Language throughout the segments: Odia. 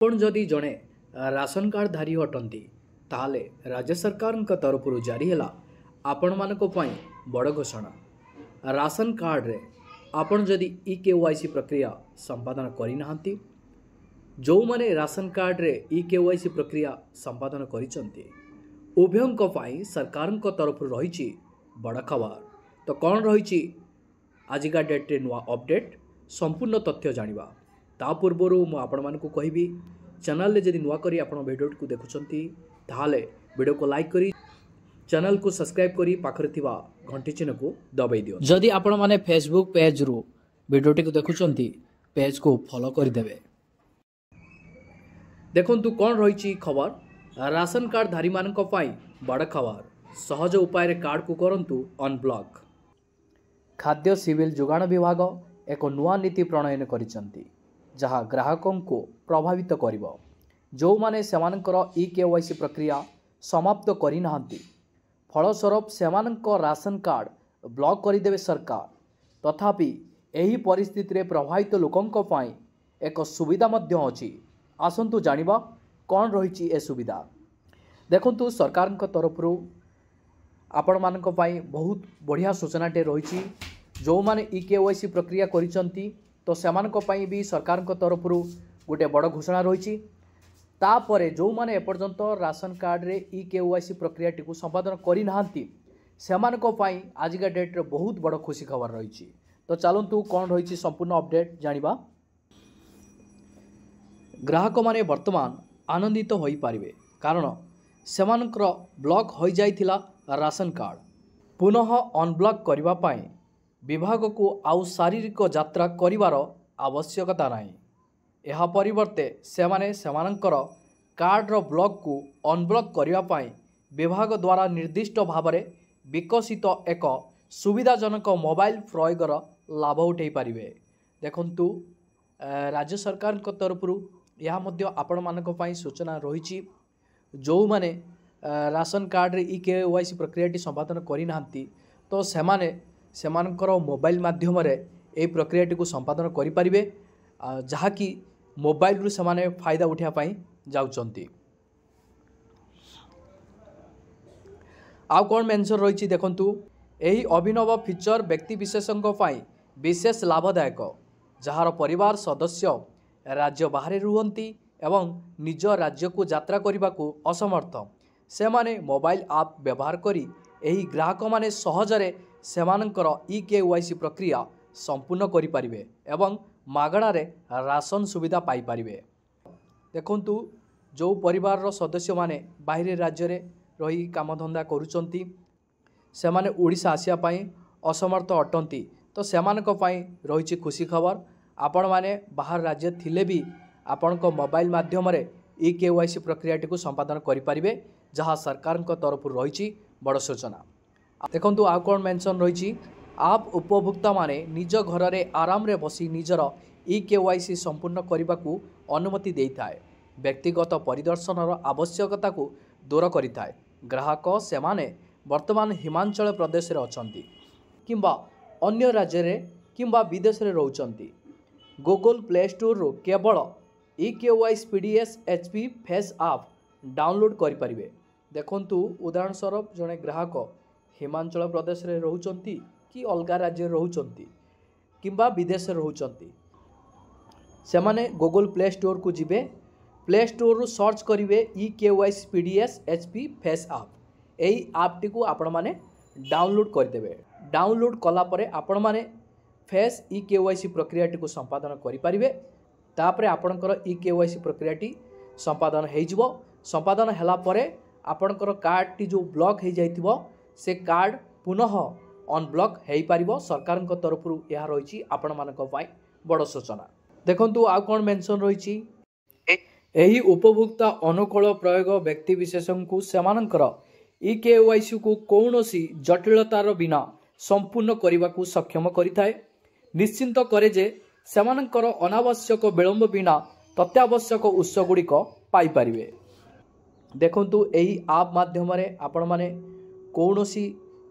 ଆପଣ ଯଦି ଜଣେ ରାସନ କାର୍ଡଧାରୀ ଅଟନ୍ତି ତାହେଲେ ରାଜ୍ୟ ସରକାରଙ୍କ ତରଫରୁ ଜାରି ହେଲା ଆପଣମାନଙ୍କ ପାଇଁ ବଡ଼ ଘୋଷଣା। ରାସନ କାର୍ଡରେ ଆପଣ ଯଦି ଇ-KYC ପ୍ରକ୍ରିୟା ସମ୍ପାଦନ କରିନାହାନ୍ତି, ଯେଉଁମାନେ ରାସନ କାର୍ଡରେ ଇ-KYC ପ୍ରକ୍ରିୟା ସମ୍ପାଦନ କରିଛନ୍ତି ଉଭୟଙ୍କ ପାଇଁ ସରକାରଙ୍କ ତରଫରୁ ରହିଛି ବଡ଼ ଖବର। ତ କ'ଣ ରହିଛି ଆଜିକା ଡେଟ୍ରେ ନୂଆ ଅପଡେଟ୍, ସମ୍ପୂର୍ଣ୍ଣ ତଥ୍ୟ ଜାଣିବା। ତା ପୂର୍ବରୁ ମୁଁ ଆପଣମାନଙ୍କୁ କହିବି, ଚ୍ୟାନେଲରେ ଯଦି ନୂଆ କରି ଆପଣ ଭିଡ଼ିଓଟିକୁ ଦେଖୁଛନ୍ତି ତାହେଲେ ଭିଡ଼ିଓକୁ ଲାଇକ୍ କରି ଚ୍ୟାନେଲକୁ ସବସ୍କ୍ରାଇବ୍ କରି ପାଖରେ ଥିବା ଘଣ୍ଟି ଚିହ୍ନକୁ ଦବାଇ ଦିଅନ୍ତୁ। ଯଦି ଆପଣମାନେ ଫେସବୁକ୍ ପେଜ୍ରୁ ଭିଡ଼ିଓଟିକୁ ଦେଖୁଛନ୍ତି ପେଜ୍କୁ ଫଲୋ କରିଦେବେ। ଦେଖନ୍ତୁ କ'ଣ ରହିଛି ଖବର। ରାସନ କାର୍ଡଧାରୀମାନଙ୍କ ପାଇଁ ବଡ଼ ଖବର। ସହଜ ଉପାୟରେ କାର୍ଡକୁ କରନ୍ତୁ ଅନବ୍ଲକ୍। ଖାଦ୍ୟ ସିଭିଲ ଯୋଗାଣ ବିଭାଗ ଏକ ନୂଆ ନୀତି ପ୍ରଣୟନ କରିଛନ୍ତି ଯାହା ଗ୍ରାହକଙ୍କୁ ପ୍ରଭାବିତ କରିବ। ଯେଉଁମାନେ ସେମାନଙ୍କର ଇ-KYC ପ୍ରକ୍ରିୟା ସମାପ୍ତ କରିନାହାନ୍ତି, ଫଳସ୍ୱରୂପ ସେମାନଙ୍କ ରାସନ କାର୍ଡ ବ୍ଲକ୍ କରିଦେବେ ସରକାର। ତଥାପି ଏହି ପରିସ୍ଥିତିରେ ପ୍ରଭାବିତ ଲୋକଙ୍କ ପାଇଁ ଏକ ସୁବିଧା ମଧ୍ୟ ଅଛି। ଆସନ୍ତୁ ଜାଣିବା କ'ଣ ରହିଛି ଏ ସୁବିଧା। ଦେଖନ୍ତୁ, ସରକାରଙ୍କ ତରଫରୁ ଆପଣମାନଙ୍କ ପାଇଁ ବହୁତ ବଢ଼ିଆ ସୂଚନାଟେ ରହିଛି। ଯେଉଁମାନେ ଇ-KYC ପ୍ରକ୍ରିୟା କରିଛନ୍ତି ତ ସେମାନଙ୍କ ପାଇଁ ବି ସରକାରଙ୍କ ତରଫରୁ ଗୋଟେ ବଡ଼ ଘୋଷଣା ରହିଛି। ତାପରେ ଯେଉଁମାନେ ଏପର୍ଯ୍ୟନ୍ତ ରାସନ କାର୍ଡରେ ଇ-KYC ପ୍ରକ୍ରିୟାଟିକୁ ସମ୍ପାଦନ କରିନାହାନ୍ତି ସେମାନଙ୍କ ପାଇଁ ଆଜିକା ଡେଟ୍ରେ ବହୁତ ବଡ଼ ଖୁସି ଖବର ରହିଛି। ତ ଚାଲନ୍ତୁ କ'ଣ ରହିଛି ସମ୍ପୂର୍ଣ୍ଣ ଅପଡେଟ୍ ଜାଣିବା। ଗ୍ରାହକମାନେ ବର୍ତ୍ତମାନ ଆନନ୍ଦିତ ହୋଇପାରିବେ କାରଣ ସେମାନଙ୍କର ବ୍ଲକ୍ ହୋଇଯାଇଥିଲା ରାସନ କାର୍ଡ। ପୁନଃ ଅନବ୍ଲକ୍ କରିବା ପାଇଁ ବିଭାଗକୁ ଆଉ ଶାରୀରିକ ଯାତ୍ରା କରିବାର ଆବଶ୍ୟକତା ନାହିଁ। ଏହା ପରିବର୍ତ୍ତେ ସେମାନେ ସେମାନଙ୍କର କାର୍ଡର ବ୍ଲକ୍କୁ ଅନବ୍ଲକ୍ କରିବା ପାଇଁ ବିଭାଗ ଦ୍ୱାରା ନିର୍ଦ୍ଦିଷ୍ଟ ଭାବରେ ବିକଶିତ ଏକ ସୁବିଧାଜନକ ମୋବାଇଲ ପ୍ରୟୋଗର ଲାଭ ଉଠାଇ ପାରିବେ। ଦେଖନ୍ତୁ, ରାଜ୍ୟ ସରକାରଙ୍କ ତରଫରୁ ଏହା ମଧ୍ୟ ଆପଣମାନଙ୍କ ପାଇଁ ସୂଚନା ରହିଛି। ଯେଉଁମାନେ ରାସନ କାର୍ଡରେ ଇ-KYC ପ୍ରକ୍ରିୟାଟି ସମ୍ପାଦନ କରିନାହାନ୍ତି ତ ସେମାନେ ସେମାନଙ୍କର ମୋବାଇଲ ମାଧ୍ୟମରେ ଏହି ପ୍ରକ୍ରିୟାଟିକୁ ସମ୍ପାଦନ କରିପାରିବେ, ଯାହାକି ମୋବାଇଲରୁ ସେମାନେ ଫାଇଦା ଉଠାଇବା ପାଇଁ ଯାଉଛନ୍ତି। ଆଉ କ'ଣ ମେନ୍ସନ୍ ରହିଛି ଦେଖନ୍ତୁ, ଏହି ଅଭିନବ ଫିଚର ବ୍ୟକ୍ତିବିଶେଷଙ୍କ ପାଇଁ ବିଶେଷ ଲାଭଦାୟକ ଯାହାର ପରିବାର ସଦସ୍ୟ ରାଜ୍ୟ ବାହାରେ ରୁହନ୍ତି ଏବଂ ନିଜ ରାଜ୍ୟକୁ ଯାତ୍ରା କରିବାକୁ ଅସମର୍ଥ। ସେମାନେ ମୋବାଇଲ ଆପ୍ ବ୍ୟବହାର କରି ଏହି ଗ୍ରାହକମାନେ ସହଜରେ ସେମାନଙ୍କର ଇ-KYC ପ୍ରକ୍ରିୟା ସମ୍ପୂର୍ଣ୍ଣ କରିପାରିବେ ଏବଂ ମାଗଣାରେ ରାସନ ସୁବିଧା ପାଇପାରିବେ। ଦେଖନ୍ତୁ, ଯେଉଁ ପରିବାରର ସଦସ୍ୟମାନେ ବାହିର ରାଜ୍ୟରେ ରହି କାମଧନ୍ଦା କରୁଛନ୍ତି, ସେମାନେ ଓଡ଼ିଶା ଆସିବା ପାଇଁ ଅସମର୍ଥ ଅଟନ୍ତି, ତ ସେମାନଙ୍କ ପାଇଁ ରହିଛି ଖୁସି ଖବର। ଆପଣମାନେ ବାହାର ରାଜ୍ୟ ଥିଲେ ବି ଆପଣଙ୍କ ମୋବାଇଲ ମାଧ୍ୟମରେ ଇ-KYC ପ୍ରକ୍ରିୟାଟିକୁ ସମ୍ପାଦନ କରିପାରିବେ, ଯାହା ସରକାରଙ୍କ ତରଫରୁ ରହିଛି ବଡ଼ ସୂଚନା। ଦେଖନ୍ତୁ, ଆଉ କ'ଣ ମେନ୍ସନ୍ ରହିଛି। ଆପ୍ ଉପଭୋକ୍ତାମାନେ ନିଜ ଘରରେ ଆରାମରେ ବସି ନିଜର ଇ-KYC ସମ୍ପୂର୍ଣ୍ଣ କରିବାକୁ ଅନୁମତି ଦେଇଥାଏ। ବ୍ୟକ୍ତିଗତ ପରିଦର୍ଶନର ଆବଶ୍ୟକତାକୁ ଦୂର କରିଥାଏ। ଗ୍ରାହକ ସେମାନେ ବର୍ତ୍ତମାନ ହିମାଚଳ ପ୍ରଦେଶରେ ଅଛନ୍ତି କିମ୍ବା ଅନ୍ୟ ରାଜ୍ୟରେ କିମ୍ବା ବିଦେଶରେ ରହୁଛନ୍ତି, ଗୁଗଲ ପ୍ଲେ ଷ୍ଟୋରରୁ କେବଳ ଇ-KYC PDS HP face app download କରିପାରିବେ। ଦେଖନ୍ତୁ, ଉଦାହରଣ ସ୍ୱରୂପ ଜଣେ ଗ୍ରାହକ ହିମାଚଳ ପ୍ରଦେଶରେ ରହୁଛନ୍ତି କି ଅଲଗା ରାଜ୍ୟରେ ରହୁଛନ୍ତି କିମ୍ବା ବିଦେଶରେ ରହୁଛନ୍ତି, ସେମାନେ ଗୁଗଲ ପ୍ଲେ ଷ୍ଟୋରକୁ ଯିବେ, ପ୍ଲେ ଷ୍ଟୋରରୁ ସର୍ଚ୍ଚ କରିବେ ଇ-KYC PDS HP ଫେସ୍ ଆପ୍। ଏହି ଆପ୍ଟିକୁ ଆପଣମାନେ ଡାଉନଲୋଡ଼ କରିଦେବେ। ଡାଉନଲୋଡ଼ କଲା ପରେ ଆପଣମାନେ ଫେସ୍ ଇ-KYC ପ୍ରକ୍ରିୟାଟିକୁ ସମ୍ପାଦନ କରିପାରିବେ। ତାପରେ ଆପଣଙ୍କର ଇ-KYC ପ୍ରକ୍ରିୟାଟି ସମ୍ପାଦନ ହୋଇଯିବ। ସମ୍ପାଦନ ହେଲା ପରେ ଆପଣଙ୍କର କାର୍ଡଟି ଯେଉଁ ବ୍ଲକ୍ ହୋଇଯାଇଥିବ ସେ କାର୍ଡ ପୁନଃ ଅନବ୍ଲକ୍ ହୋଇପାରିବ। ସରକାରଙ୍କ ତରଫରୁ ଏହା ରହିଛି ଆପଣମାନଙ୍କ ପାଇଁ ବଡ଼ ସୂଚନା। ଦେଖନ୍ତୁ, ଆଉ କ'ଣ ମେନ୍ସନ୍ ରହିଛି। ଏହି ଉପଭୋକ୍ତା ଅନୁକୂଳ ପ୍ରୟୋଗ ବ୍ୟକ୍ତିବିଶେଷଙ୍କୁ ସେମାନଙ୍କର ଇ-KYCକୁ କୌଣସି ଜଟିଳତାର ବିନା ସମ୍ପୂର୍ଣ୍ଣ କରିବାକୁ ସକ୍ଷମ କରିଥାଏ। ନିଶ୍ଚିତ କରେ ଯେ ସେମାନଙ୍କର ଅନାବଶ୍ୟକ ବିଳମ୍ବ ବିନା ତଥ୍ୟାବଶ୍ୟକ ଉତ୍ସଗୁଡ଼ିକ ପାଇପାରିବେ। ଦେଖନ୍ତୁ, ଏହି ଆପ୍ ମାଧ୍ୟମରେ ଆପଣମାନେ କୌଣସି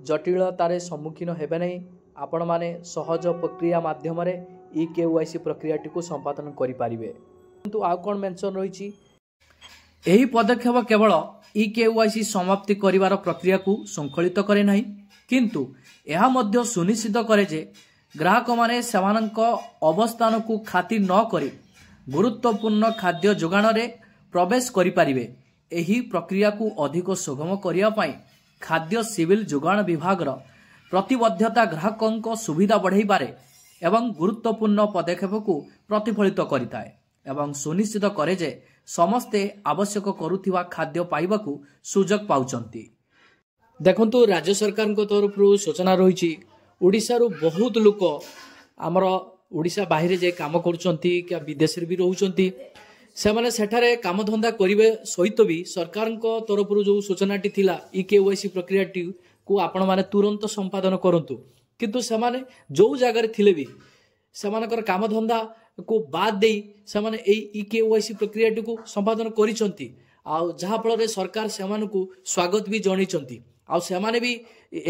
ଜଟିଳତାରେ ସମ୍ମୁଖୀନ ହେବେ ନାହିଁ। ଆପଣମାନେ ସହଜ ପ୍ରକ୍ରିୟା ମାଧ୍ୟମରେ ଇ-KYC ପ୍ରକ୍ରିୟାଟିକୁ ସମ୍ପାଦନ କରିପାରିବେ। କିନ୍ତୁ ଆଉ କ'ଣ ମେନସନ୍ ରହିଛି, ଏହି ପଦକ୍ଷେପ କେବଳ ଇକେୱାଇସି ସମାପ୍ତି କରିବାର ପ୍ରକ୍ରିୟାକୁ ଶୃଙ୍ଖଳିତ କରେ ନାହିଁ, କିନ୍ତୁ ଏହା ମଧ୍ୟ ସୁନିଶ୍ଚିତ କରେ ଯେ ଗ୍ରାହକମାନେ ସେମାନଙ୍କ ଅବସ୍ଥାନକୁ ଖାତିର ନ କରି ଗୁରୁତ୍ୱପୂର୍ଣ୍ଣ ଖାଦ୍ୟ ଯୋଗାଣରେ ପ୍ରବେଶ କରିପାରିବେ। ଏହି ପ୍ରକ୍ରିୟାକୁ ଅଧିକ ସୁଗମ କରିବା ପାଇଁ ଖାଦ୍ୟ ସିଭିଲ ଯୋଗାଣ ବିଭାଗର ପ୍ରତିବଦ୍ଧତା ଗ୍ରାହକଙ୍କ ସୁବିଧା ବଢ଼ାଇବାରେ ଏବଂ ଗୁରୁତ୍ୱପୂର୍ଣ୍ଣ ପଦକ୍ଷେପକୁ ପ୍ରତିଫଳିତ କରିଥାଏ ଏବଂ ସୁନିଶ୍ଚିତ କରେ ଯେ ସମସ୍ତେ ଆବଶ୍ୟକ କରୁଥିବା ଖାଦ୍ୟ ପାଇବାକୁ ସୁଯୋଗ ପାଉଛନ୍ତି। ଦେଖନ୍ତୁ, ରାଜ୍ୟ ସରକାରଙ୍କ ତରଫରୁ ସୂଚନା ରହିଛି, ଓଡ଼ିଶାରୁ ବହୁତ ଲୋକ ଆମର ଓଡ଼ିଶା ବାହାରେ ଯାଇ କାମ କରୁଛନ୍ତି କି ବିଦେଶରେ ବି ରହୁଛନ୍ତି। ସେମାନେ ସେଠାରେ କାମଧନ୍ଦା କରିବେ ସହିତ ବି ସରକାରଙ୍କ ତରଫରୁ ଯେଉଁ ସୂଚନାଟି ଥିଲା ଇକେୱାଇସି ପ୍ରକ୍ରିୟାଟିକୁ ଆପଣମାନେ ତୁରନ୍ତ ସମ୍ପାଦନ କରନ୍ତୁ, କିନ୍ତୁ ସେମାନେ ଯେଉଁ ଜାଗାରେ ଥିଲେ ବି ସେମାନଙ୍କର କାମଧନ୍ଦାକୁ ବାଦ ଦେଇ ସେମାନେ ଏହି ଇକେୱାଇସି ପ୍ରକ୍ରିୟାଟିକୁ ସମ୍ପାଦନ କରିଛନ୍ତି। ଆଉ ଯାହାଫଳରେ ସରକାର ସେମାନଙ୍କୁ ସ୍ୱାଗତ ବି ଜଣାଇଛନ୍ତି। ଆଉ ସେମାନେ ବି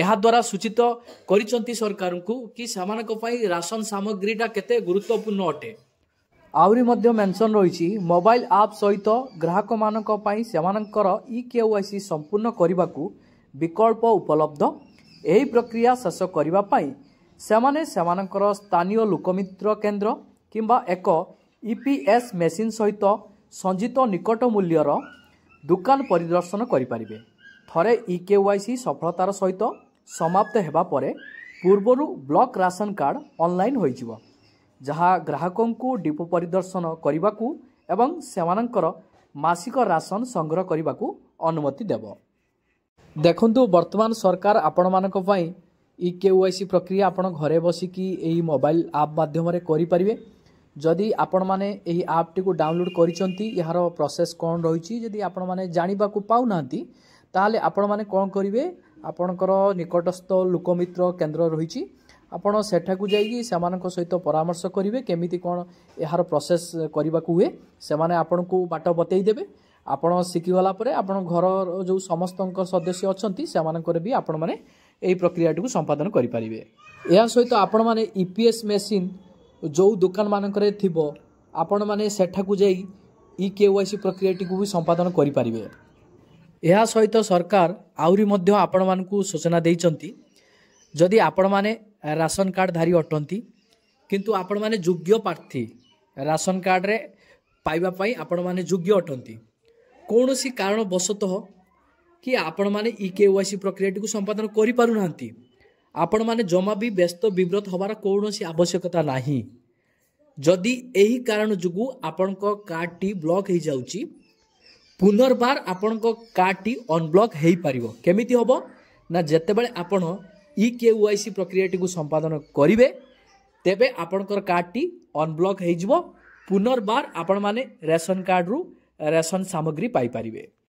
ଏହାଦ୍ୱାରା ସୂଚିତ କରିଛନ୍ତି ସରକାରଙ୍କୁ କି ସେମାନଙ୍କ ପାଇଁ ରାସନ ସାମଗ୍ରୀଟା କେତେ ଗୁରୁତ୍ୱପୂର୍ଣ୍ଣ ଅଟେ। ଆହୁରି ମଧ୍ୟ ମେନସନ୍ ରହିଛି, ମୋବାଇଲ ଆପ୍ ସହିତ ଗ୍ରାହକମାନଙ୍କ ପାଇଁ ସେମାନଙ୍କର ଇକେୱାଇସି ସମ୍ପୂର୍ଣ୍ଣ କରିବାକୁ ବିକଳ୍ପ ଉପଲବ୍ଧ। ଏହି ପ୍ରକ୍ରିୟା ଶେଷ କରିବା ପାଇଁ ସେମାନେ ସେମାନଙ୍କର ସ୍ଥାନୀୟ ଲୋକମିତ୍ର କେନ୍ଦ୍ର କିମ୍ବା ଏକ ଇପିଏସ୍ ମେସିନ୍ ସହିତ ସଂଯୁକ୍ତ ନିକଟ ମୂଲ୍ୟର ଦୋକାନ ପରିଦର୍ଶନ କରିପାରିବେ। ଥରେ ଇକେୱାଇସି ସଫଳତାର ସହିତ ସମାପ୍ତ ହେବା ପରେ ପୂର୍ବରୁ ବ୍ଲକ୍ ରାସନ କାର୍ଡ଼ ଅନଲାଇନ୍ ହୋଇଯିବ, ଯାହା ଗ୍ରାହକଙ୍କୁ ଡିପୋ ପରିଦର୍ଶନ କରିବାକୁ ଏବଂ ସେମାନଙ୍କର ମାସିକ ରାସନ ସଂଗ୍ରହ କରିବାକୁ ଅନୁମତି ଦେବ। ଦେଖନ୍ତୁ, ବର୍ତ୍ତମାନ ସରକାର ଆପଣମାନଙ୍କ ପାଇଁ ଇକେୱାଇସି ପ୍ରକ୍ରିୟା ଆପଣ ଘରେ ବସିକି ଏହି ମୋବାଇଲ ଆପ୍ ମାଧ୍ୟମରେ କରିପାରିବେ। ଯଦି ଆପଣମାନେ ଏହି ଆପ୍ଟିକୁ ଡାଉନଲୋଡ୍ କରିଛନ୍ତି, ଏହାର ପ୍ରୋସେସ୍ କ'ଣ ରହିଛି ଯଦି ଆପଣମାନେ ଜାଣିବାକୁ ପାଉନାହାନ୍ତି, ତାହେଲେ ଆପଣମାନେ କ'ଣ କରିବେ, ଆପଣଙ୍କର ନିକଟସ୍ଥ ଲୋକମିତ୍ର କେନ୍ଦ୍ର ରହିଛି, ଆପଣ ସେଠାକୁ ଯାଇକି ସେମାନଙ୍କ ସହିତ ପରାମର୍ଶ କରିବେ କେମିତି କ'ଣ ଏହାର ପ୍ରୋସେସ୍ କରିବାକୁ ହୁଏ। ସେମାନେ ଆପଣଙ୍କୁ ବାଟ ବତେଇ ଦେବେ। ଆପଣ ଶିଖିଗଲା ପରେ ଆପଣ ଘରର ଯେଉଁ ସମସ୍ତଙ୍କ ସଦସ୍ୟ ଅଛନ୍ତି ସେମାନଙ୍କର ବି ଆପଣମାନେ ଏହି ପ୍ରକ୍ରିୟାଟିକୁ ସମ୍ପାଦନ କରିପାରିବେ। ଏହା ସହିତ ଆପଣମାନେ ଇପିଏସ୍ ମେସିନ୍ ଯେଉଁ ଦୋକାନମାନଙ୍କରେ ଥିବ ଆପଣମାନେ ସେଠାକୁ ଯାଇ ଇକେୱାଇସି ପ୍ରକ୍ରିୟାଟିକୁ ବି ସମ୍ପାଦନ କରିପାରିବେ। ଏହା ସହିତ ସରକାର ଆହୁରି ମଧ୍ୟ ଆପଣମାନଙ୍କୁ ସୂଚନା ଦେଇଛନ୍ତି, ଯଦି ଆପଣମାନେ ରାସନ କାର୍ଡ଼ଧାରୀ ଅଟନ୍ତି କିନ୍ତୁ ଆପଣମାନେ ଯୋଗ୍ୟ ପ୍ରାର୍ଥୀ, ରାସନ କାର୍ଡ଼ରେ ପାଇବା ପାଇଁ ଆପଣମାନେ ଯୋଗ୍ୟ ଅଟନ୍ତି, କୌଣସି କାରଣବଶତଃ କି ଆପଣମାନେ ଇକେୱାଇସି ପ୍ରକ୍ରିୟାଟିକୁ ସମ୍ପାଦନ କରିପାରୁନାହାନ୍ତି, ଆପଣମାନେ ଜମା ବି ବ୍ୟସ୍ତ ବିବ୍ରତ ହେବାର କୌଣସି ଆବଶ୍ୟକତା ନାହିଁ। ଯଦି ଏହି କାରଣ ଯୋଗୁଁ ଆପଣଙ୍କ କାର୍ଡ଼ଟି ବ୍ଲକ୍ ହୋଇଯାଉଛି, ପୁନର୍ବାର ଆପଣଙ୍କ କାର୍ଡ଼ଟି ଅନବ୍ଲକ୍ ହୋଇପାରିବ। କେମିତି ହେବ ନା, ଯେତେବେଳେ ଆପଣ ଇକେୱାଇସି ପ୍ରକ୍ରିୟାଟିକୁ ସମ୍ପାଦନ କରିବେ ତେବେ ଆପଣଙ୍କର କାର୍ଡ଼ଟି ଅନବ୍ଲକ୍ ହୋଇଯିବ। ପୁନର୍ବାର ଆପଣମାନେ ରେସନ କାର୍ଡ଼ରୁ ରେସନ ସାମଗ୍ରୀ ପାଇପାରିବେ।